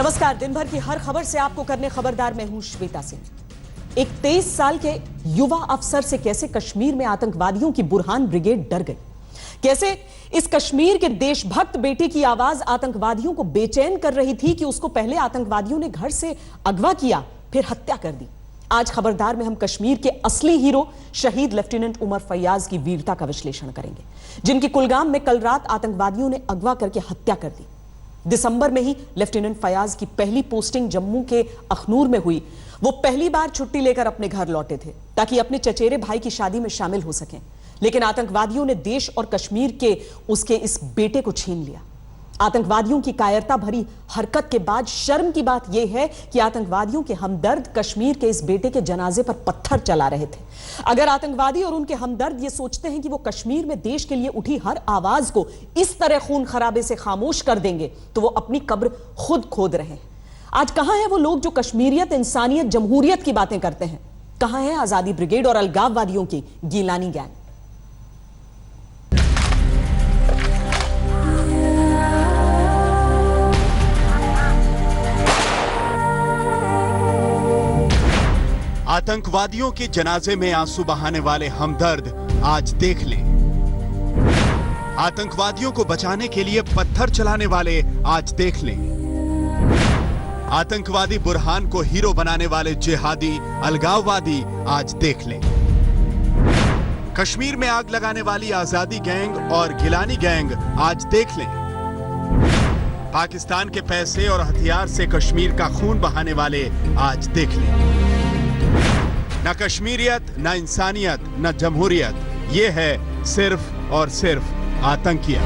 नमस्कार। दिन भर की हर खबर से आपको करने खबरदार मैं हूं श्वेता सिंह। एक 23 साल के युवा अफसर से कैसे कश्मीर में आतंकवादियों की बुरहान ब्रिगेड डर गई, कैसे इस कश्मीर के देशभक्त बेटे की आवाज आतंकवादियों को बेचैन कर रही थी कि उसको पहले आतंकवादियों ने घर से अगवा किया फिर हत्या कर दी। आज खबरदार में हम कश्मीर के असली हीरो शहीद लेफ्टिनेंट उमर फैयाज की वीरता का विश्लेषण करेंगे, जिनकी कुलगाम में कल रात आतंकवादियों ने अगवा करके हत्या कर दी। दिसंबर में ही लेफ्टिनेंट फैयाज की पहली पोस्टिंग जम्मू के अखनूर में हुई। वो पहली बार छुट्टी लेकर अपने घर लौटे थे ताकि अपने चचेरे भाई की शादी में शामिल हो सकें, लेकिन आतंकवादियों ने देश और कश्मीर के उसके इस बेटे को छीन लिया। आतंकवादियों की कायरता भरी हरकत के बाद शर्म की बात यह है कि आतंकवादियों के हमदर्द कश्मीर के इस बेटे के जनाजे पर पत्थर चला रहे थे। अगर आतंकवादी और उनके हमदर्द ये सोचते हैं कि वो कश्मीर में देश के लिए उठी हर आवाज को इस तरह खून खराबे से खामोश कर देंगे तो वो अपनी कब्र खुद खोद रहे हैं। आज कहां है वो लोग जो कश्मीरियत, इंसानियत, जमहूरियत की बातें करते हैं? कहां है आजादी ब्रिगेड और अलगाववादियों की गीलानी गैंग? आतंकवादियों के जनाजे में आंसू बहाने वाले हमदर्द आज देख लें। आतंकवादियों को बचाने के लिए पत्थर चलाने वाले आज देख लें। आतंकवादी बुरहान को हीरो बनाने वाले जिहादी, अलगाववादी आज देख लें। कश्मीर में आग लगाने वाली आजादी गैंग और गिलानी गैंग आज देख लें। पाकिस्तान के पैसे और हथियार से कश्मीर का खून बहाने वाले आज देख लें। न कश्मीरियत, न इंसानियत, न जमहूरियत, ये है सिर्फ और सिर्फ आतंकियत।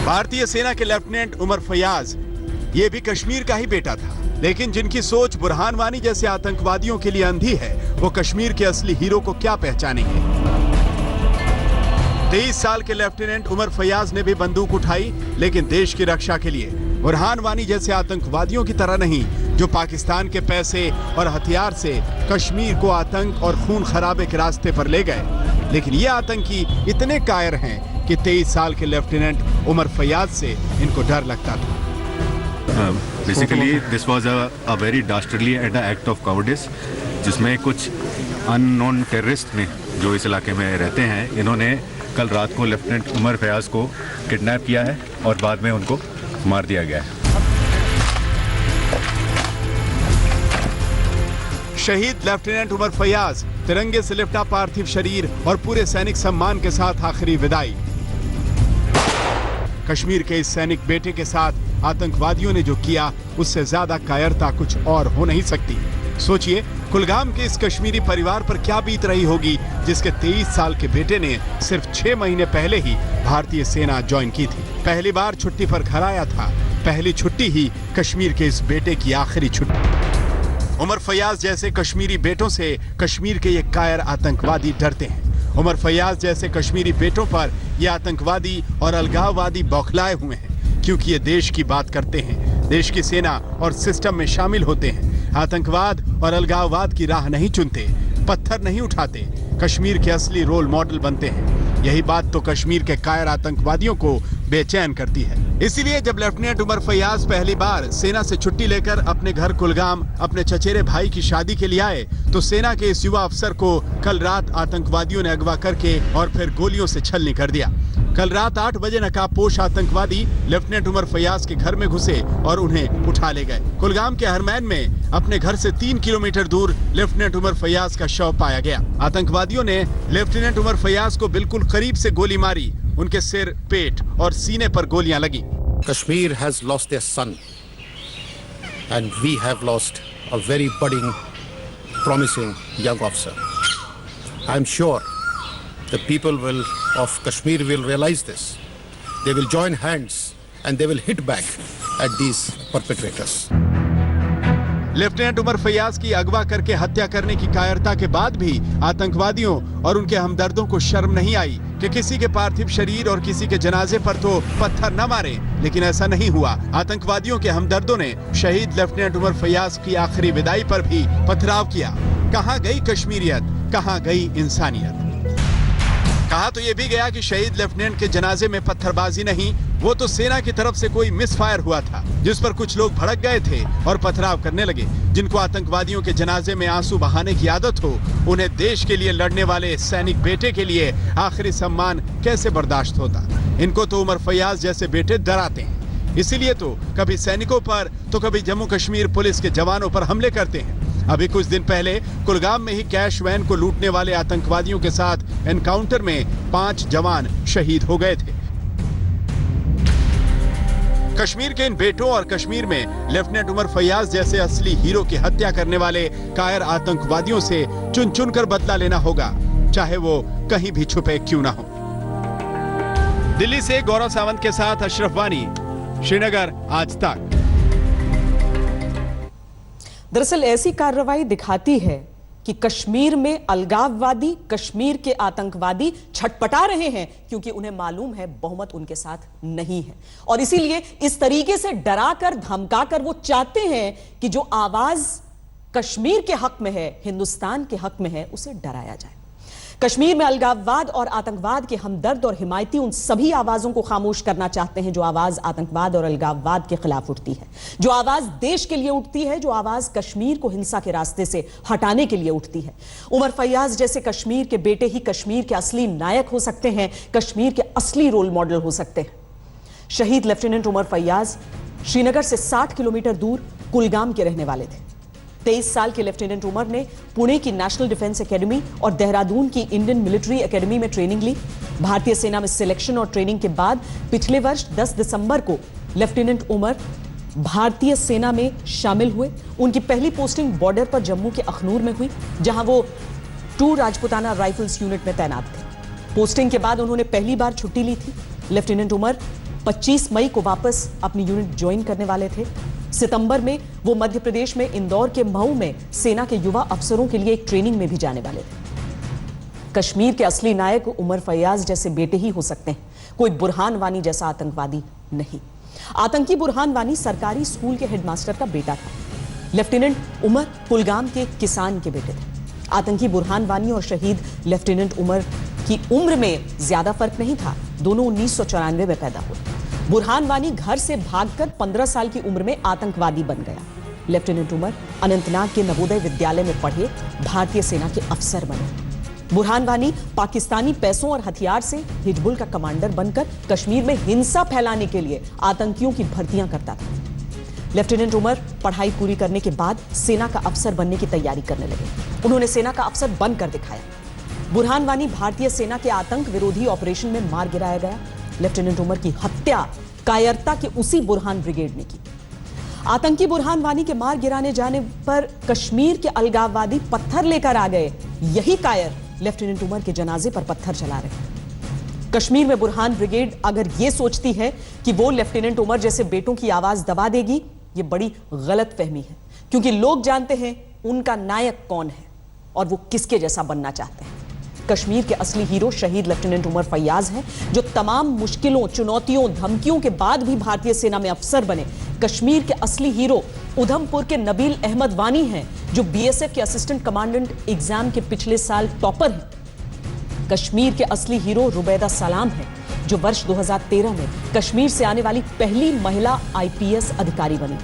भारतीय सेना के लेफ्टिनेंट उमर फैयाज ये भी कश्मीर का ही बेटा था, लेकिन जिनकी सोच बुरहान वानी जैसे आतंकवादियों के लिए अंधी है, वो कश्मीर के असली हीरो को क्या पहचानेंगे? 23 साल के लेफ्टिनेंट उमर फैयाज ने भी बंदूक उठाई, लेकिन देश की रक्षा के लिए। बुरहान वानी जैसे आतंकवादियों की तरह नहीं, जो पाकिस्तान के पैसे और हथियार से कश्मीर को आतंक और खून खराबे के रास्ते पर ले गए। लेकिन ये आतंकी इतने कायर हैं कि 23 साल के लेफ्टिनेंट उमर फैयाज से इनको डर लगता था। Basically this was a very dastardly and act of cowardice, जिसमें कुछ अननोन टेररिस्ट ने, जो इस इलाके में रहते हैं, इन्होंने कल रात को लेफ्टिनेंट उमर फैयाज को किडनैप किया है और बाद में उनको मार दिया गया है। शहीद लेफ्टिनेंट उमर फैयाज, तिरंगे से लिपटा पार्थिव शरीर और पूरे सैनिक सम्मान के साथ आखिरी विदाई। कश्मीर के इस सैनिक बेटे के साथ आतंकवादियों ने जो किया, उससे ज्यादा कायरता कुछ और हो नहीं सकती। सोचिए, कुलगाम के इस कश्मीरी परिवार पर क्या बीत रही होगी, जिसके 23 साल के बेटे ने सिर्फ 6 महीने पहले ही भारतीय सेना ज्वाइन की थी। पहली बार छुट्टी पर घर आया था। पहली छुट्टी ही कश्मीर के इस बेटे की आखिरी छुट्टी। उमर फैयाज जैसे कश्मीरी बेटों से कश्मीर के ये कायर आतंकवादी डरते हैं। उमर फैयाज जैसे कश्मीरी बेटों पर ये आतंकवादी और अलगाववादी बौखलाए हुए हैं, क्योंकि ये देश की बात करते हैं, देश की सेना और सिस्टम में शामिल होते हैं, आतंकवाद और अलगाववाद की राह नहीं चुनते, पत्थर नहीं उठाते, कश्मीर के असली रोल मॉडल बनते हैं। यही बात तो कश्मीर के कायर आतंकवादियों को बेचैन करती है। इसीलिए जब लेफ्टिनेंट उमर फैयाज पहली बार सेना से छुट्टी लेकर अपने घर कुलगाम अपने चचेरे भाई की शादी के लिए आए, तो सेना के इस युवा अफसर को कल रात आतंकवादियों ने अगवा करके और फिर गोलियों से छलनी कर दिया। कल रात 8 बजे नकाबपोश आतंकवादी लेफ्टिनेंट उमर फैयाज के घर में घुसे और उन्हें उठा ले गए। कुलगाम के हरमैन में अपने घर से 3 किलोमीटर दूर लेफ्टिनेंट उमर फैयाज का शव पाया गया। आतंकवादियों ने लेफ्टिनेंट उमर फैयाज को बिल्कुल करीब से गोली मारी। उनके सिर, पेट और सीने पर गोलियां लगी। Kashmir has lost their son, and we have lost a very budding, promising young officer. I am sure the people of Kashmir will realize this. They will join hands and they will hit back at these perpetrators. Lieutenant Umar Fayaz की अगवा करके हत्या करने की कायरता के बाद भी आतंकवादियों और उनके हमदर्दों को शर्म नहीं आई कि किसी के पार्थिव शरीर और किसी के जनाजे पर तो पत्थर न मारे। लेकिन ऐसा नहीं हुआ। आतंकवादियों के हमदर्दों ने शहीद लेफ्टिनेंट उमर फैयाज की आखिरी विदाई पर भी पथराव किया। कहां गई कश्मीरियत, कहां गई इंसानियत। कहा तो यह भी गया कि शहीद लेफ्टिनेंट के जनाजे में पत्थरबाजी नहीं, वो तो सेना की तरफ से कोई मिसफायर हुआ था, जिस पर कुछ लोग भड़क गए थे और पथराव करने लगे। जिनको आतंकवादियों के जनाजे में आंसू बहाने की आदत हो, उन्हें देश के लिए लड़ने वाले सैनिक बेटे के लिए आखिरी सम्मान कैसे बर्दाश्त होता। इनको तो उमर फैयाज जैसे बेटे डराते हैं, इसीलिए तो कभी सैनिकों पर तो कभी जम्मू कश्मीर पुलिस के जवानों पर हमले करते हैं। अभी कुछ दिन पहले कुलगाम में ही कैश वैन को लूटने वाले आतंकवादियों के साथ एनकाउंटर में 5 जवान शहीद हो गए थे। कश्मीर के इन बेटों और कश्मीर में लेफ्टिनेंट उमर फैयाज जैसे असली हीरो की हत्या करने वाले कायर आतंकवादियों से चुन चुन कर बदला लेना होगा, चाहे वो कहीं भी छुपे क्यों ना हो। दिल्ली से गौरव सावंत के साथ अशरफ वानी, श्रीनगर, आज तक। दरअसल ऐसी कार्रवाई दिखाती है कि कश्मीर में अलगाववादी, कश्मीर के आतंकवादी छटपटा रहे हैं, क्योंकि उन्हें मालूम है बहुमत उनके साथ नहीं है, और इसीलिए इस तरीके से डराकर धमकाकर वो चाहते हैं कि जो आवाज कश्मीर के हक में है, हिंदुस्तान के हक में है, उसे डराया जाए। कश्मीर में अलगाववाद और आतंकवाद के हमदर्द और हिमायती उन सभी आवाजों को खामोश करना चाहते हैं जो आवाज आतंकवाद और अलगाववाद के खिलाफ उठती है, जो आवाज देश के लिए उठती है, जो आवाज कश्मीर को हिंसा के रास्ते से हटाने के लिए उठती है। उमर फैयाज जैसे कश्मीर के बेटे ही कश्मीर के असली नायक हो सकते हैं, कश्मीर के असली रोल मॉडल हो सकते हैं। शहीद लेफ्टिनेंट उमर फैयाज श्रीनगर से 60 किलोमीटर दूर कुलगाम के रहने वाले थे। 23 साल के लेफ्टिनेंट उमर ने पुणे की नेशनल डिफेंस एकेडमी और देहरादून की इंडियन मिलिट्री एकेडमी में ट्रेनिंग ली। भारतीय सेना में सिलेक्शन और ट्रेनिंग के बाद पिछले वर्ष 10 दिसंबर को लेफ्टिनेंट उमर भारतीय सेना में शामिल हुए। उनकी पहली पोस्टिंग बॉर्डर पर जम्मू के अखनूर में हुई, जहां वो 2 राजपुताना राइफल्स यूनिट में तैनात थे। पोस्टिंग के बाद उन्होंने पहली बार छुट्टी ली थी। लेफ्टिनेंट उमर 25 मई को वापस अपनी यूनिट ज्वाइन करने वाले थे। सितंबर में वो मध्य प्रदेश में इंदौर के मऊ में सेना के युवा अफसरों के लिए एक ट्रेनिंग में भी जाने वाले थे। कश्मीर के असली नायक उमर फैयाज जैसे बेटे ही हो सकते हैं, कोई बुरहान वानी जैसा आतंकवादी नहीं। आतंकी बुरहान वानी सरकारी स्कूल के हेडमास्टर का बेटा था। लेफ्टिनेंट उमर कुलगाम के किसान के बेटे थे। आतंकी बुरहान वानी और शहीद लेफ्टिनेंट उमर की उम्र में ज्यादा फर्क नहीं था, दोनों 1994 में पैदा हुए। बुरहान वानी घर से भागकर 15 साल की उम्र में आतंकवादी बन गया। लेफ्टिनेंट उमर अनंतनाग के नवोदय विद्यालय में पढ़े, भारतीय सेना के अफसर बने। बुरहान वानी पाकिस्तानी पैसों और हथियार से हिजबुल का कमांडर बनकर कश्मीर में हिंसा फैलाने के लिए आतंकियों की भर्तियां करता था। लेफ्टिनेंट उमर पढ़ाई पूरी करने के बाद सेना का अफसर बनने की तैयारी करने लगे। उन्होंने सेना का अफसर बनकर दिखाया। बुरहान वानी भारतीय सेना के आतंक विरोधी ऑपरेशन में मार गिराया गया। लेफ्टिनेंट उमर की हत्या कायरता के उसी बुरहान ब्रिगेड ने की। आतंकी बुरहान वानी के मार गिराने जाने पर कश्मीर के अलगाववादी पत्थर लेकर आ गए। यही कायर लेफ्टिनेंट उमर के जनाजे पर पत्थर चला रहे। कश्मीर में बुरहान ब्रिगेड अगर यह सोचती है कि वो लेफ्टिनेंट उमर जैसे बेटों की आवाज दबा देगी, ये बड़ी गलत फहमी है, क्योंकि लोग जानते हैं उनका नायक कौन है और वो किसके जैसा बनना चाहते हैं। कश्मीर के असली हीरो शहीद लेफ्टिनेंट उमर फैयाज हैं, जो तमाम मुश्किलों, चुनौतियों, धमकियों के बाद भी भारतीय सेना में अफसर बने। कश्मीर के असली हीरो उधमपुर के नबील अहमद वानी हैं, जो बीएसएफ के असिस्टेंट कमांडेंट एग्जाम के पिछले साल टॉपर हैं। कश्मीर के असली हीरो रुबैदा सलाम हैं, जो वर्ष 2013 में कश्मीर से आने वाली पहली महिला आईपीएस अधिकारी बनी।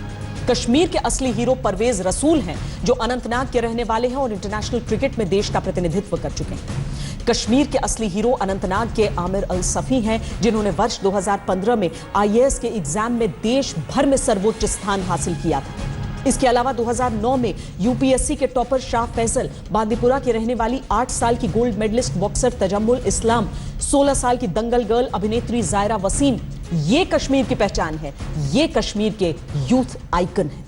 कश्मीर के असली हीरो परवेज रसूल हैं, जो अनंतनाग के रहने वाले हैं और इंटरनेशनल क्रिकेट में देश का प्रतिनिधित्व कर चुके हैं। कश्मीर के असली हीरो अनंतनाग के आमिर अल सफी हैं, जिन्होंने वर्ष 2015 में आईएएस के एग्जाम में देश भर में सर्वोच्च स्थान हासिल किया था। इसके अलावा 2009 में यूपीएससी के टॉपर शाह फैसल, बांदीपुरा की रहने वाली 8 साल की गोल्ड मेडलिस्ट बॉक्सर तजम्मुल इस्लाम, 16 साल की दंगल गर्ल अभिनेत्री जायरा वसीम, ये कश्मीर की पहचान है, ये कश्मीर के यूथ आइकन है।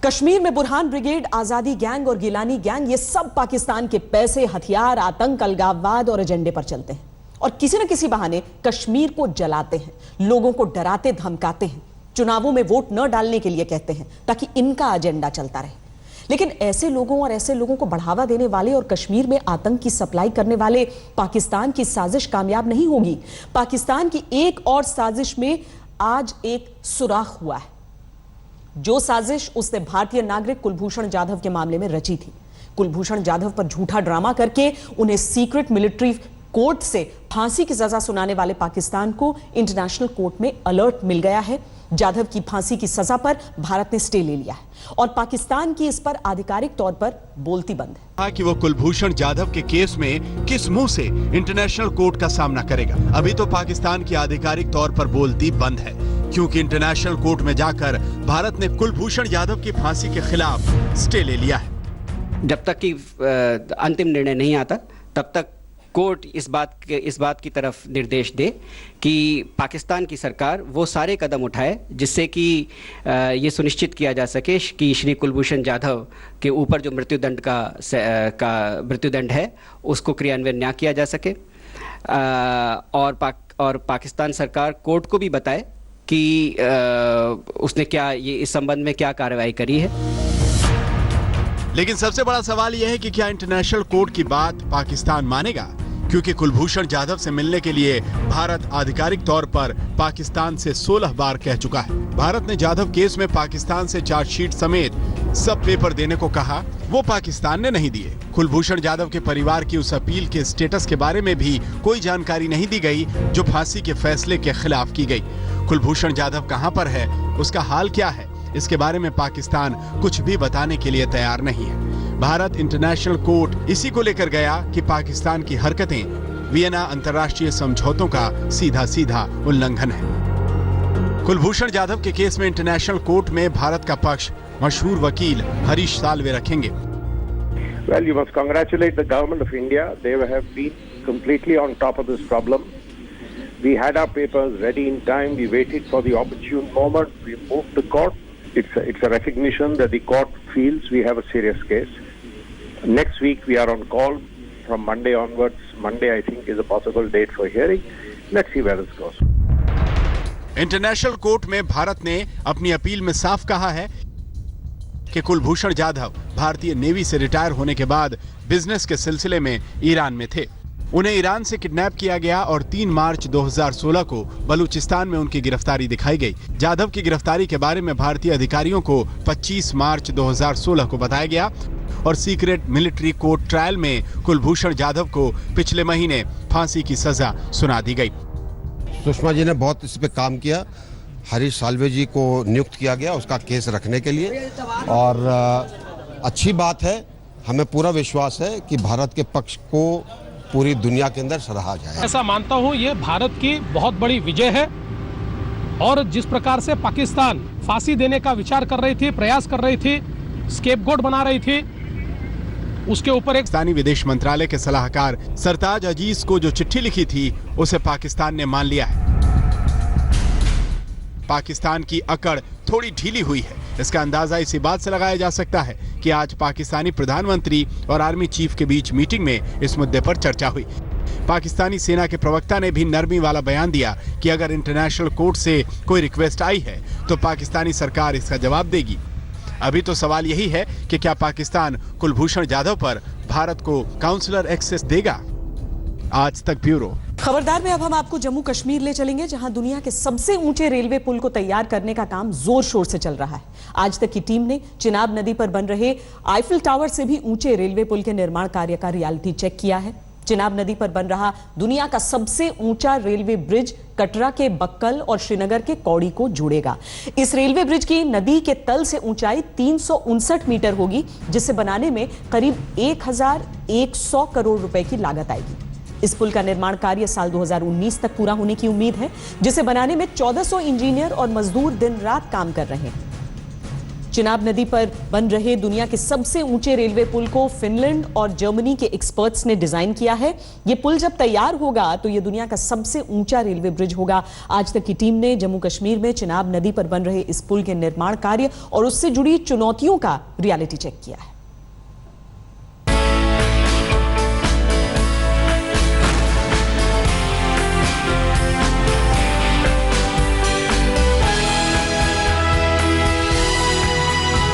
कश्मीर में बुरहान ब्रिगेड, आजादी गैंग और गिलानी गैंग, ये सब पाकिस्तान के पैसे, हथियार, आतंक, अलगाववाद और एजेंडे पर चलते हैं और किसी न किसी बहाने कश्मीर को जलाते हैं, लोगों को डराते धमकाते हैं, चुनावों में वोट न डालने के लिए कहते हैं ताकि इनका एजेंडा चलता रहे। लेकिन ऐसे लोगों और ऐसे लोगों को बढ़ावा देने वाले और कश्मीर में आतंक की सप्लाई करने वाले पाकिस्तान की साजिश कामयाब नहीं होगी। पाकिस्तान की एक और साजिश में आज एक सुराख हुआ है, जो साजिश उसने भारतीय नागरिक कुलभूषण जाधव के मामले में रची थी। कुलभूषण जाधव पर झूठा ड्रामा करके उन्हें सीक्रेट मिलिट्री कोर्ट से फांसी की सजा सुनाने वाले पाकिस्तान को इंटरनेशनल कोर्ट में अलर्ट मिल गया है। जाधव की फांसी की सजा पर भारत ने स्टे ले लिया है और पाकिस्तान की इस पर आधिकारिक तौर पर बोलती बंद है। कहा कि वो कुलभूषण जाधव के केस में किस मुंह से इंटरनेशनल कोर्ट का सामना करेगा। अभी तो पाकिस्तान की आधिकारिक तौर पर बोलती बंद है, क्योंकि इंटरनेशनल कोर्ट में जाकर भारत ने कुलभूषण जाधव की फांसी के खिलाफ स्टे ले लिया है। जब तक कि अंतिम निर्णय नहीं आता तब तक कोर्ट इस बात की तरफ निर्देश दे कि पाकिस्तान की सरकार वो सारे कदम उठाए जिससे कि ये सुनिश्चित किया जा सके कि श्री कुलभूषण जाधव के ऊपर जो मृत्युदंड का मृत्युदंड है उसको क्रियान्वयन न किया जा सके, और पाकिस्तान सरकार कोर्ट को भी बताए कि उसने क्या ये इस संबंध में क्या कार्रवाई करी है। लेकिन सबसे बड़ा सवाल यह है कि क्या इंटरनेशनल कोर्ट की बात पाकिस्तान मानेगा, क्योंकि कुलभूषण जाधव से मिलने के लिए भारत आधिकारिक तौर पर पाकिस्तान से 16 बार कह चुका है। भारत ने जाधव केस में पाकिस्तान से चार्जशीट समेत सब पेपर देने को कहा, वो पाकिस्तान ने नहीं दिए। कुलभूषण जाधव के परिवार की उस अपील के स्टेटस के बारे में भी कोई जानकारी नहीं दी गई जो फांसी के फैसले के खिलाफ की गई। कुलभूषण जाधव कहां पर है, उसका हाल क्या है, इसके बारे में पाकिस्तान कुछ भी बताने के लिए तैयार नहीं है। भारत इंटरनेशनल कोर्ट इसी को लेकर गया कि पाकिस्तान की हरकतें वियना अंतर्राष्ट्रीय समझौतों का सीधा सीधा उल्लंघन है। कुलभूषण जाधव के केस में इंटरनेशनल कोर्ट में भारत का पक्ष मशहूर वकील हरीश साल्वे रखेंगे। Well, you must congratulate the government of India. They have been completely on top of this problem. We had our papers ready in time. We waited for the opportune moment. We moved to court. It's a recognition that the court feels we have a serious case. Next week we are on call from Monday onwards. Monday, I think, is a possible date for hearing. Let's see where this goes. International court में भारत ने अपनी appeal में साफ कहा है कि कुलभूषण जाधव भारतीय navy से रिटायर होने के बाद बिजनेस के सिलसिले में ईरान में थे। उन्हें ईरान से किडनैप किया गया और 3 मार्च 2016 को बलूचिस्तान में उनकी गिरफ्तारी दिखाई गई। जाधव की गिरफ्तारी के बारे में भारतीय अधिकारियों को 25 मार्च 2016 को बताया गया और सीक्रेट मिलिट्री कोर्ट ट्रायल में कुलभूषण जाधव को पिछले महीने फांसी की सजा सुना दी गई। सुषमा जी ने बहुत इस पे काम किया। हरीश साल्वे जी को नियुक्त किया गया उसका केस रखने के लिए, और अच्छी बात है। हमें पूरा विश्वास है कि भारत के पक्ष को पूरी दुनिया के अंदर सराहा जाए। ऐसा मानता हूं ये भारत की बहुत बड़ी विजय है, और जिस प्रकार से पाकिस्तान फांसी देने का विचार कर रही थी, प्रयास कर रही थी, स्केपगोट बना रही थी, उसके ऊपर एक पाकिस्तानी विदेश मंत्रालय के सलाहकार सरताज अजीज को जो चिट्ठी लिखी थी उसे पाकिस्तान ने मान लिया है। पाकिस्तान की अकड़ थोड़ी ढीली हुई है, इसका अंदाजा इसी बात से लगाया जा सकता है कि आज पाकिस्तानी प्रधानमंत्री और आर्मी चीफ के बीच मीटिंग में इस मुद्दे पर चर्चा हुई। पाकिस्तानी सेना के प्रवक्ता ने भी नरमी वाला बयान दिया कि अगर इंटरनेशनल कोर्ट से कोई रिक्वेस्ट आई है तो पाकिस्तानी सरकार इसका जवाब देगी। अभी तो सवाल यही है कि क्या पाकिस्तान कुलभूषण जाधव पर भारत को काउंसलर एक्सेस देगा। आज तक ब्यूरो। खबरदार में अब हम आपको जम्मू कश्मीर ले चलेंगे, जहां दुनिया के सबसे ऊंचे रेलवे पुल को तैयार करने का काम जोर शोर से चल रहा है। आज तक की टीम ने चिनाब नदी पर बन रहे आईफिल टावर से भी ऊंचे रेलवे पुल के निर्माण कार्य का रियलिटी चेक किया है। चिनाब नदी पर बन रहा दुनिया का सबसे ऊंचा रेलवे ब्रिज कटरा के बक्कल और श्रीनगर के कौड़ी को जोड़ेगा। इस रेलवे ब्रिज की नदी के तल से ऊंचाई 359 मीटर होगी, जिसे बनाने में करीब 1100 करोड़ रुपए की लागत आएगी। इस पुल का निर्माण कार्य साल 2019 तक पूरा होने की उम्मीद है, जिसे बनाने में 1400 इंजीनियर और मजदूर दिन रात काम कर रहे हैं। चिनाब नदी पर बन रहे दुनिया के सबसे ऊंचे रेलवे पुल को फिनलैंड और जर्मनी के एक्सपर्ट्स ने डिजाइन किया है। यह पुल जब तैयार होगा तो यह दुनिया का सबसे ऊंचा रेलवे ब्रिज होगा। आज तक की टीम ने जम्मू कश्मीर में चिनाब नदी पर बन रहे इस पुल के निर्माण कार्य और उससे जुड़ी चुनौतियों का रियलिटी चेक किया है।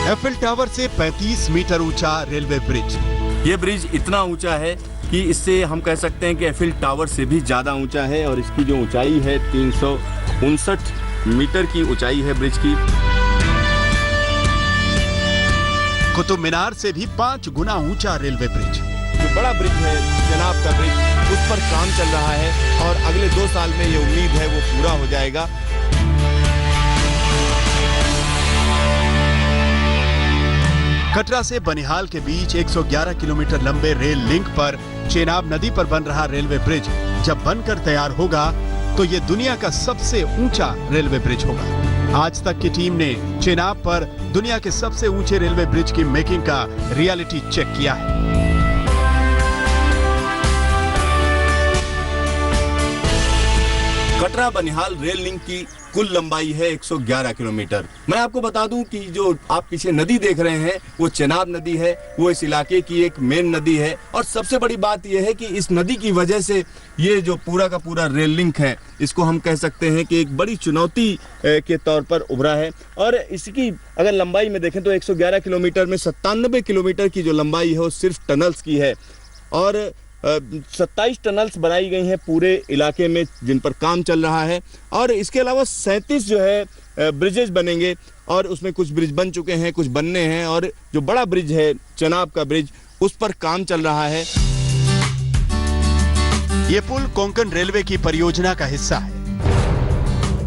एफिल टावर से 35 मीटर ऊंचा रेलवे ब्रिज। ये ब्रिज इतना ऊंचा है कि इससे हम कह सकते हैं कि एफिल टावर से भी ज़्यादा ऊंचा है, और इसकी जो ऊंचाई है 359 मीटर की ऊंचाई है ब्रिज की। कुतुब मीनार से भी 5 गुना ऊंचा रेलवे ब्रिज। जो बड़ा ब्रिज है चेनाब का ब्रिज, उस पर काम चल रहा है और अगले 2 साल में ये उम्मीद है वो पूरा हो जाएगा। कटरा से बनिहाल के बीच 111 किलोमीटर लंबे रेल लिंक पर चेनाब नदी पर बन रहा रेलवे ब्रिज जब बनकर तैयार होगा तो ये दुनिया का सबसे ऊंचा रेलवे ब्रिज होगा। आज तक की टीम ने चेनाब पर दुनिया के सबसे ऊंचे रेलवे ब्रिज की मेकिंग का रियलिटी चेक किया है। कटरा बनिहाल रेल लिंक की कुल लंबाई है 111 किलोमीटर। मैं आपको बता दूं कि जो आप पीछे नदी देख रहे हैं वो चेनाब नदी है, वो इस इलाके की एक मेन नदी है और सबसे बड़ी बात यह है कि इस नदी की वजह से ये जो पूरा का पूरा रेल लिंक है इसको हम कह सकते हैं कि एक बड़ी चुनौती के तौर पर उभरा है। और इसकी अगर लंबाई में देखें तो 111 किलोमीटर में 97 किलोमीटर की जो लंबाई है वो सिर्फ टनल्स की है और 27 टनल्स बनाई गई हैं पूरे इलाके में जिन पर काम चल रहा है और इसके अलावा 37 जो है ब्रिजेज बनेंगे और उसमें कुछ ब्रिज बन चुके हैं, कुछ बनने हैं और जो बड़ा ब्रिज है चेनाब का ब्रिज उस पर काम चल रहा है। ये पुल कोंकण रेलवे की परियोजना का हिस्सा है।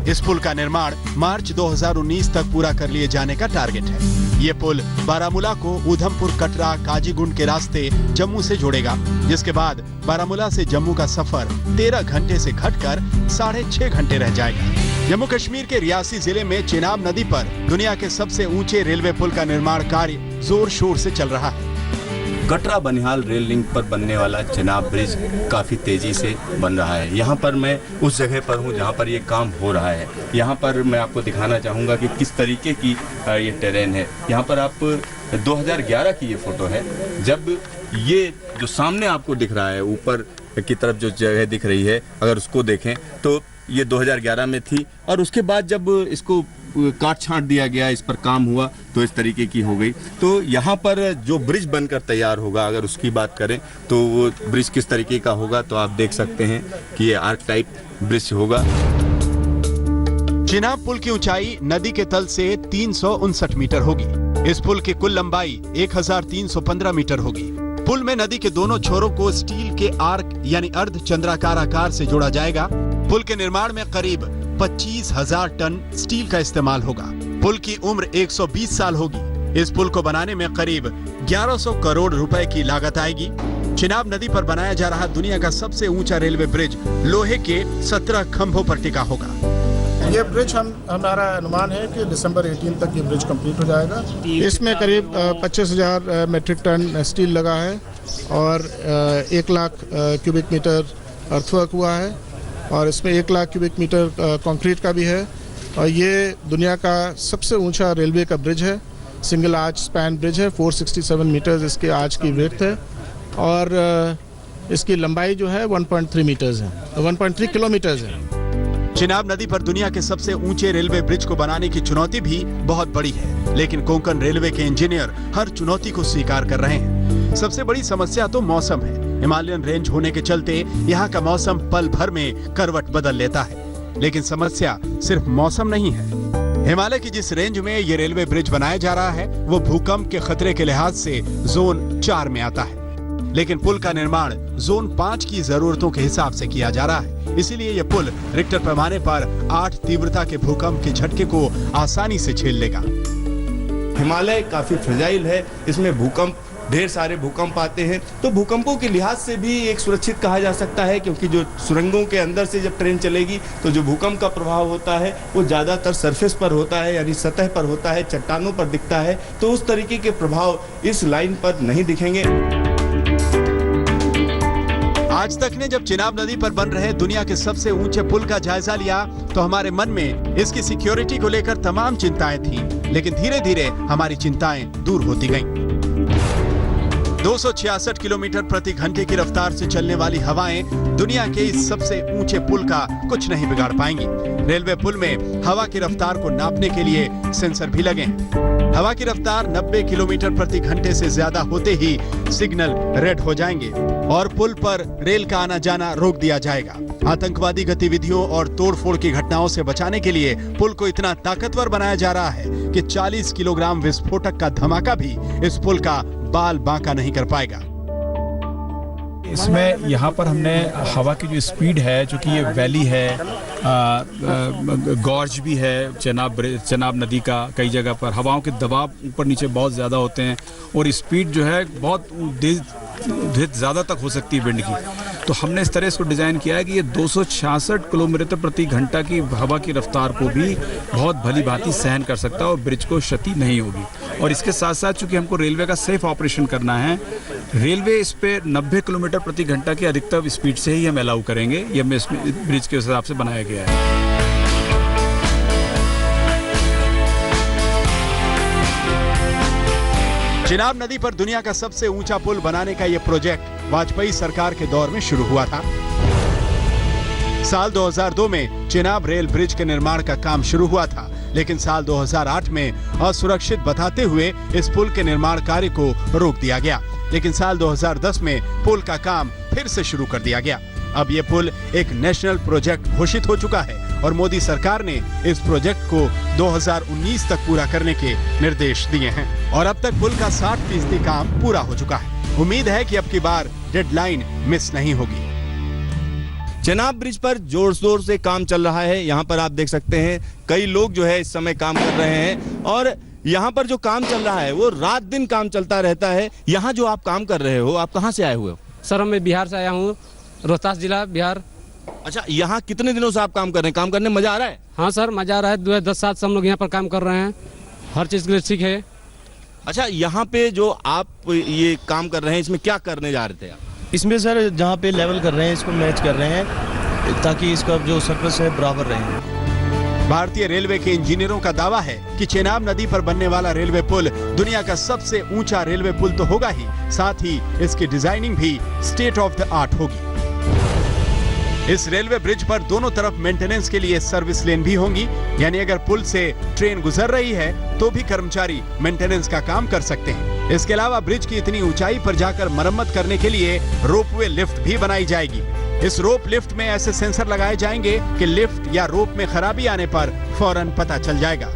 इस पुल का निर्माण मार्च 2019 तक पूरा कर लिए जाने का टारगेट है। ये पुल बारामूला को उधमपुर, कटरा, काजीगुंड के रास्ते जम्मू से जोड़ेगा, जिसके बाद बारामूला से जम्मू का सफर 13 घंटे से घटकर 6.5 घंटे रह जाएगा। जम्मू कश्मीर के रियासी जिले में चेनाब नदी पर दुनिया के सबसे ऊंचे रेलवे पुल का निर्माण कार्य जोर शोर से चल रहा है। कटरा बनिहाल रेल लिंक पर बनने वाला चेनाब ब्रिज काफ़ी तेज़ी से बन रहा है। यहाँ पर मैं उस जगह पर हूँ जहाँ पर ये काम हो रहा है। यहाँ पर मैं आपको दिखाना चाहूँगा कि किस तरीके की ये टेरेन है। यहाँ पर आप 2011 की ये फ़ोटो है जब ये जो सामने आपको दिख रहा है ऊपर की तरफ जो जगह दिख रही है, अगर उसको देखें तो ये 2011 में थी और उसके बाद जब इसको काट छांट दिया गया, इस पर काम हुआ तो इस तरीके की हो गई। तो यहाँ पर जो ब्रिज बनकर तैयार होगा अगर उसकी बात करें तो वो ब्रिज किस तरीके का होगा तो आप देख सकते हैं कि ये आर्क टाइप ब्रिज होगा। चेनाब पुल की ऊंचाई नदी के तल से 359 मीटर होगी। इस पुल की कुल लंबाई 1315 मीटर होगी। पुल में नदी के दोनों छोरों को स्टील के आर्क यानी अर्ध चंद्राकार आकार से जोड़ा जाएगा। पुल के निर्माण में करीब 25,000 टन स्टील का इस्तेमाल होगा। पुल की उम्र 120 साल होगी। इस पुल को बनाने में करीब 1100 करोड़ रुपए की लागत आएगी। चेनाब नदी पर बनाया जा रहा दुनिया का सबसे ऊंचा रेलवे ब्रिज लोहे के 17 खंभों पर टिका होगा। ये ब्रिज हमारा अनुमान है कि दिसंबर 18 तक ये ब्रिज कंप्लीट हो जाएगा। इसमें करीब 25,000 मेट्रिक टन स्टील लगा है और 1 लाख क्यूबिक मीटर अर्थवर्क हुआ है और इसमें 1 लाख क्यूबिक मीटर कंक्रीट का भी है और ये दुनिया का सबसे ऊंचा रेलवे का ब्रिज है। सिंगल आर्च स्पैन ब्रिज है। 467 मीटर्स इसके आर्च की विड्थ है और इसकी लंबाई जो है 1.3 मीटर्स है, 1.3 किलोमीटर्स है। चेनाब नदी पर दुनिया के सबसे ऊंचे रेलवे ब्रिज को बनाने की चुनौती भी बहुत बड़ी है, लेकिन कोंकण रेलवे के इंजीनियर हर चुनौती को स्वीकार कर रहे हैं। सबसे बड़ी समस्या तो मौसम है। हिमालयन रेंज होने के चलते यहाँ का मौसम पल भर में करवट बदल लेता है। लेकिन समस्या सिर्फ मौसम नहीं है। हिमालय की जिस रेंज में ये रेलवे ब्रिज बनाया जा रहा है वो भूकंप के खतरे के लिहाज से जोन 4 में आता है, लेकिन पुल का निर्माण जोन 5 की जरूरतों के हिसाब से किया जा रहा है। इसीलिए यह पुल रिक्टर पैमाने पर 8 तीव्रता के भूकंप के झटके को आसानी से झेल लेगा। हिमालय काफी फ्रेजाइल है, इसमें भूकंप ढेर सारे भूकंप आते हैं, तो भूकंपों के लिहाज से भी एक सुरक्षित कहा जा सकता है, क्योंकि जो सुरंगों के अंदर से जब ट्रेन चलेगी तो जो भूकंप का प्रभाव होता है वो ज़्यादातर सरफेस पर होता है, यानी सतह पर होता है, चट्टानों पर दिखता है, तो उस तरीके के प्रभाव इस लाइन पर नहीं दिखेंगे। आज तक ने जब चेनाब नदी पर बन रहे दुनिया के सबसे ऊंचे पुल का जायजा लिया तो हमारे मन में इसकी सिक्योरिटी को लेकर तमाम चिंताएं थीं, लेकिन धीरे धीरे हमारी चिंताएं दूर होती गईं। 266 किलोमीटर प्रति घंटे की रफ्तार से चलने वाली हवाएं दुनिया के इस सबसे ऊंचे पुल का कुछ नहीं बिगाड़ पाएंगी। रेलवे पुल में हवा की रफ्तार को नापने के लिए सेंसर भी लगे हैं। हवा की रफ्तार 90 किलोमीटर प्रति घंटे से ज्यादा होते ही सिग्नल रेड हो जाएंगे और पुल पर रेल का आना जाना रोक दिया जाएगा। आतंकवादी गतिविधियों और तोड़फोड़ की घटनाओं से बचाने के लिए पुल को इतना ताकतवर बनाया जा रहा है कि 40 किलोग्राम विस्फोटक का धमाका भी इस पुल का बाल बांका नहीं कर पाएगा। इसमें यहाँ पर हमने हवा की जो स्पीड है, जो कि ये वैली है, गॉर्ज भी है चेनाब नदी का, कई जगह पर हवाओं के दबाव ऊपर नीचे बहुत ज़्यादा होते हैं और स्पीड जो है बहुत ज़्यादा तक हो सकती है विंड की। तो हमने इस तरह इसको डिज़ाइन किया है कि ये 266 किलोमीटर प्रति घंटा की हवा की रफ्तार को भी बहुत भली भांति सहन कर सकता है और ब्रिज को क्षति नहीं होगी। और इसके साथ साथ चूंकि हमको रेलवे का सेफ ऑपरेशन करना है, रेलवे इस पे 90 किलोमीटर प्रति घंटा की अधिकतम स्पीड से ही हम अलाउ करेंगे। ये हमें इसमें ब्रिज के हिसाब से बनाया गया है। चिनाब नदी पर दुनिया का सबसे ऊंचा पुल बनाने का यह प्रोजेक्ट वाजपेयी सरकार के दौर में शुरू हुआ था। साल 2002 में चिनाब रेल ब्रिज के निर्माण का काम शुरू हुआ था, लेकिन साल 2008 में असुरक्षित बताते हुए इस पुल के निर्माण कार्य को रोक दिया गया। लेकिन साल 2010 में पुल का काम फिर से शुरू कर दिया गया। अब ये पुल एक नेशनल प्रोजेक्ट घोषित हो चुका है और मोदी सरकार ने इस प्रोजेक्ट को 2019 तक पूरा करने के निर्देश दिए हैं और अब तक पुल का 60% काम पूरा हो चुका है। उम्मीद है कि अब की बार डेडलाइन मिस नहीं होगी। चेनाब ब्रिज पर जोर शोर से काम चल रहा है। यहाँ पर आप देख सकते हैं कई लोग जो है इस समय काम कर रहे हैं और यहाँ पर जो काम चल रहा है वो रात दिन काम चलता रहता है। यहाँ जो आप काम कर रहे हो, आप कहाँ से आए हुए हो? सर मैं बिहार से आया हूँ, रोहतास जिला बिहार। अच्छा, यहाँ कितने दिनों से आप काम कर रहे हैं? काम करने में मजा आ रहा है? हाँ सर मजा आ रहा है। 2010 साल से हम लोग यहाँ पर काम कर रहे हैं, हर चीज़ के लिए ठीक है। अच्छा, यहाँ पे जो आप ये काम कर रहे हैं इसमें क्या करने जा रहे थे आप? इसमें सर जहाँ पे लेवल कर रहे हैं इसको मैच कर रहे हैं ताकि इसका जो सरफेस है बराबर रहे। भारतीय रेलवे के इंजीनियरों का दावा है कि चेनाब नदी पर बनने वाला रेलवे पुल दुनिया का सबसे ऊंचा रेलवे पुल तो होगा ही, साथ ही इसकी डिजाइनिंग भी स्टेट ऑफ द आर्ट होगी। इस रेलवे ब्रिज पर दोनों तरफ मेंटेनेंस के लिए सर्विस लेन भी होंगी, यानी अगर पुल से ट्रेन गुजर रही है तो भी कर्मचारी मेंटेनेंस का काम कर सकते हैं। इसके अलावा ब्रिज की इतनी ऊंचाई पर जाकर मरम्मत करने के लिए रोपवे लिफ्ट भी बनाई जाएगी। इस रोप लिफ्ट में ऐसे सेंसर लगाए जाएंगे कि लिफ्ट या रोप में खराबी आने पर फौरन पता चल जाएगा।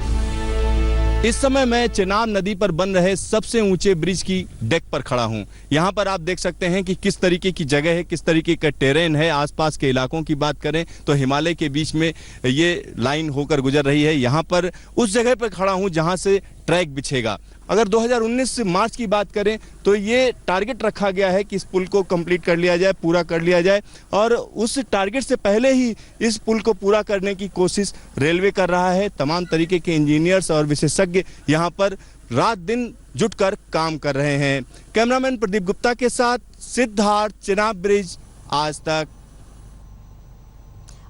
इस समय मैं चेनाब नदी पर बन रहे सबसे ऊंचे ब्रिज की डेक पर खड़ा हूं। यहां पर आप देख सकते हैं कि किस तरीके की जगह है, किस तरीके का टेरेन है। आसपास के इलाकों की बात करें तो हिमालय के बीच में ये लाइन होकर गुजर रही है। यहां पर उस जगह पर खड़ा हूं जहां से ट्रैक बिछेगा। अगर 2019 मार्च की बात करें तो ये टारगेट रखा गया है कि इस पुल को कंप्लीट कर लिया जाए, पूरा कर लिया जाए और उस टारगेट से पहले ही इस पुल को पूरा करने की कोशिश रेलवे कर रहा है। तमाम तरीके के इंजीनियर्स और विशेषज्ञ यहाँ पर रात दिन जुटकर काम कर रहे हैं। कैमरामैन प्रदीप गुप्ता के साथ सिद्धार्थ, चेनाब ब्रिज, आज तक।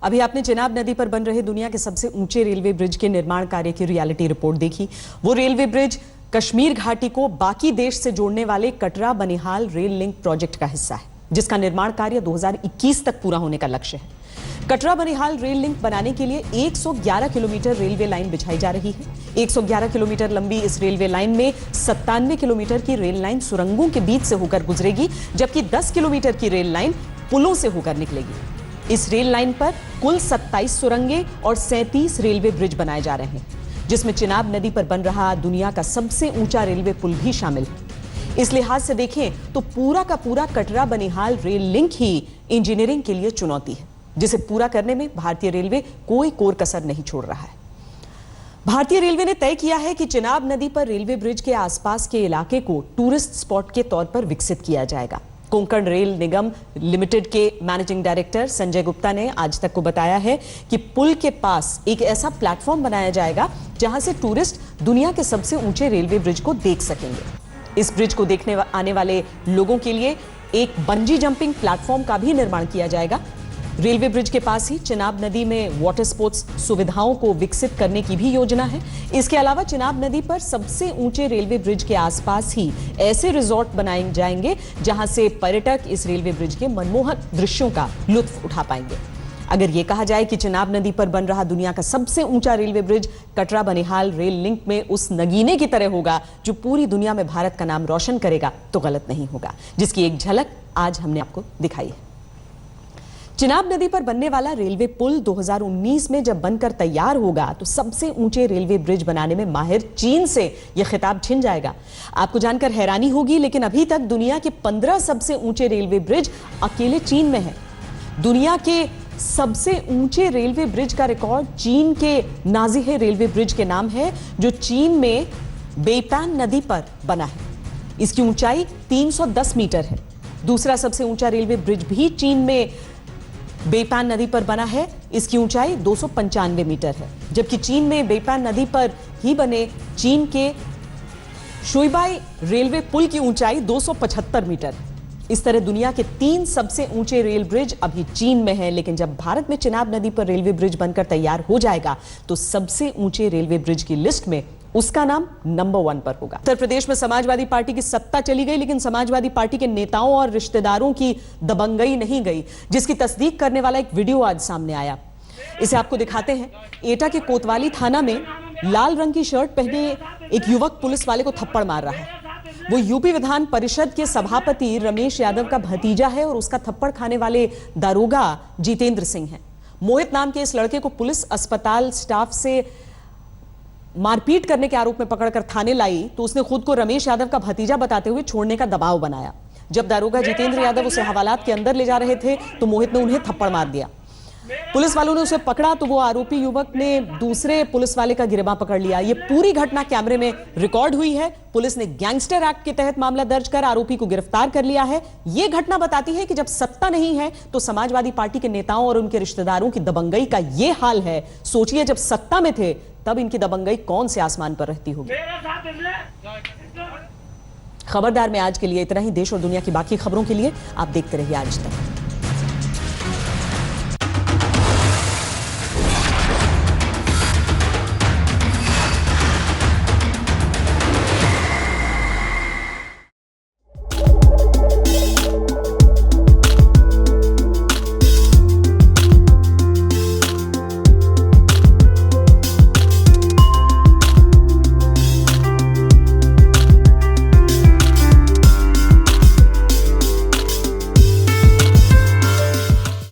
अभी आपने चेनाब नदी पर बन रहे दुनिया के सबसे ऊंचे रेलवे ब्रिज के निर्माण कार्य की रियलिटी रिपोर्ट देखी। वो रेलवे ब्रिज कश्मीर घाटी को बाकी देश से जोड़ने वाले Katra Banihal rail link project का हिस्सा है, जिसका निर्माण कार्य 2021 तक पूरा होने का लक्ष्य है। कटरा बनिहाल रेल लिंक बनाने के लिए 111 किलोमीटर रेलवे लाइन बिछाई जा रही है। 111 किलोमीटर लंबी इस रेलवे लाइन में 97 किलोमीटर की रेल लाइन सुरंगों के बीच से होकर गुजरेगी, जबकि 10 किलोमीटर की रेल लाइन पुलों से होकर निकलेगी। इस रेल लाइन पर कुल 27 सुरंगें और 37 रेलवे ब्रिज बनाए जा रहे हैं, जिसमें चिनाब नदी पर बन रहा दुनिया का सबसे ऊंचा रेलवे पुल भी शामिल है। इस लिहाज से देखें तो पूरा का पूरा कटरा बनिहाल रेल लिंक ही इंजीनियरिंग के लिए चुनौती है, जिसे पूरा करने में भारतीय रेलवे कोई कोर कसर नहीं छोड़ रहा है। भारतीय रेलवे ने तय किया है कि चिनाब नदी पर रेलवे ब्रिज के आसपास के इलाके को टूरिस्ट स्पॉट के तौर पर विकसित किया जाएगा। कोंकण रेल निगम लिमिटेड के मैनेजिंग डायरेक्टर संजय गुप्ता ने आज तक को बताया है कि पुल के पास एक ऐसा प्लेटफॉर्म बनाया जाएगा जहां से टूरिस्ट दुनिया के सबसे ऊंचे रेलवे ब्रिज को देख सकेंगे। इस ब्रिज को देखने आने वाले लोगों के लिए एक बंजी जंपिंग प्लेटफॉर्म का भी निर्माण किया जाएगा। रेलवे ब्रिज के पास ही चिनाब नदी में वाटर स्पोर्ट्स सुविधाओं को विकसित करने की भी योजना है। इसके अलावा चिनाब नदी पर सबसे ऊंचे रेलवे ब्रिज के आसपास ही ऐसे रिजॉर्ट बनाए जाएंगे जहां से पर्यटक इस रेलवे ब्रिज के मनमोहक दृश्यों का लुत्फ उठा पाएंगे। अगर यह कहा जाए कि चिनाब नदी पर बन रहा दुनिया का सबसे ऊंचा railway bridge Katra Banihal rail link में उस नगीने की तरह होगा जो पूरी दुनिया में भारत का नाम रोशन करेगा, तो गलत नहीं होगा, जिसकी एक झलक आज हमने आपको दिखाई है। चिनाब नदी पर बनने वाला रेलवे पुल 2019 में जब बनकर तैयार होगा तो सबसे ऊंचे रेलवे ब्रिज बनाने में माहिर चीन से यह खिताब छिन जाएगा। आपको जानकर हैरानी होगी, लेकिन अभी तक दुनिया के 15 सबसे ऊंचे रेलवे ब्रिज अकेले चीन में है। दुनिया के सबसे ऊंचे रेलवे ब्रिज का रिकॉर्ड चीन के नाजिहे रेलवे ब्रिज के नाम है, जो चीन में बेपान नदी पर बना है। इसकी ऊंचाई 310 मीटर है। दूसरा सबसे ऊंचा रेलवे ब्रिज भी चीन में बेपान नदी पर बना है। इसकी ऊंचाई 295 मीटर है, जबकि चीन में बेपान नदी पर ही बने चीन के शुइबाई रेलवे पुल की ऊंचाई 275 मीटर है। इस तरह दुनिया के 3 सबसे ऊंचे रेल ब्रिज अभी चीन में है, लेकिन जब भारत में चिनाब नदी पर रेलवे ब्रिज बनकर तैयार हो जाएगा तो सबसे ऊंचे रेलवे ब्रिज की लिस्ट में उसका नाम नंबर 1 पर होगा। उत्तर प्रदेश में समाजवादी पार्टी की सत्ता चली गई, लेकिन समाजवादी पार्टी के नेताओं और रिश्तेदारों की दबंगई नहीं गई, जिसकी तस्दीक करने वाला एक वीडियो आज सामने आया। इसे आपको दिखाते हैं। एटा के कोतवाली थाना में लाल रंग की शर्ट पहने एक युवक पुलिस वाले को थप्पड़ मार रहा है। वो यूपी विधान परिषद के सभापति रमेश यादव का भतीजा है और उसका थप्पड़ खाने वाले दारोगा जितेंद्र सिंह है। मोहित नाम के इस लड़के को पुलिस अस्पताल स्टाफ से मारपीट करने के आरोप में पकड़कर थाने लाई तो उसने खुद को रमेश यादव का भतीजा बताते हुए छोड़ने का दबाव बनाया। जब दारोगा जितेंद्र यादव उसे हवालात के अंदर ले जा रहे थे तो मोहित ने उन्हें थप्पड़ मार दिया। पुलिस वालों ने उसे पकड़ा तो वो आरोपी युवक ने दूसरे पुलिस वाले का गिरबां पकड़ लिया। ये पूरी घटना कैमरे में रिकॉर्ड हुई है। पुलिस ने गैंगस्टर एक्ट के तहत मामला दर्ज कर आरोपी को गिरफ्तार कर लिया है। ये घटना बताती है कि जब सत्ता नहीं है तो समाजवादी पार्टी के नेताओं और उनके रिश्तेदारों की दबंगई का ये हाल है। सोचिए जब सत्ता में थे तब इनकी दबंगई कौन से आसमान पर रहती होगी। खबरदार में आज के लिए इतना ही। देश और दुनिया की बाकी खबरों के लिए आप देखते रहिए आज तक।